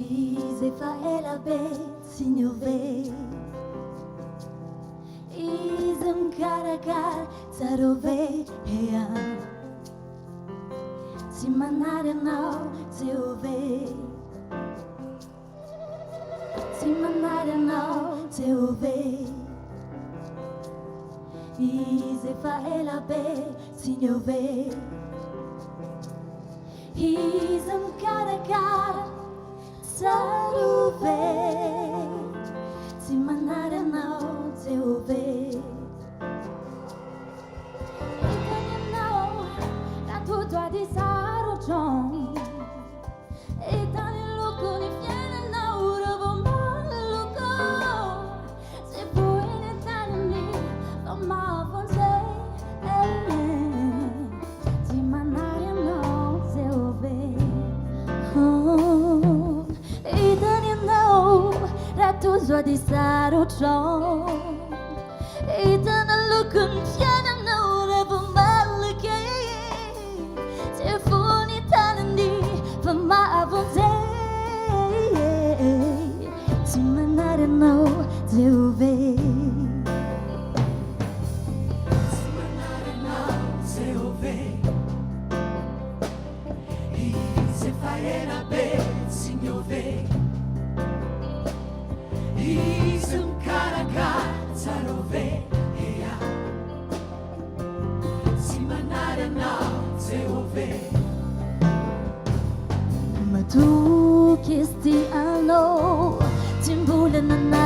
Izefa elabe signove Izem karakar tarove hea Simanare now teove Simanare now teove Izefa elabe signove Izem karakar Saruve, si manare nao te ove. Itanya nao, la tua di saro chong. Itanya luku ni fiena nao ravo maluko. Se poi ne tani, lo ma fonse. Si manare nao te ove. Tu sua di saro chong Itana lukun fiana na ura bumalike Telefoni tanandi Vama avonte Simanare no te uve Simanare no te uve Izefa elabe signove Izem karakar tarove hea Simanare now te ove Matu kisti ano Timbulan na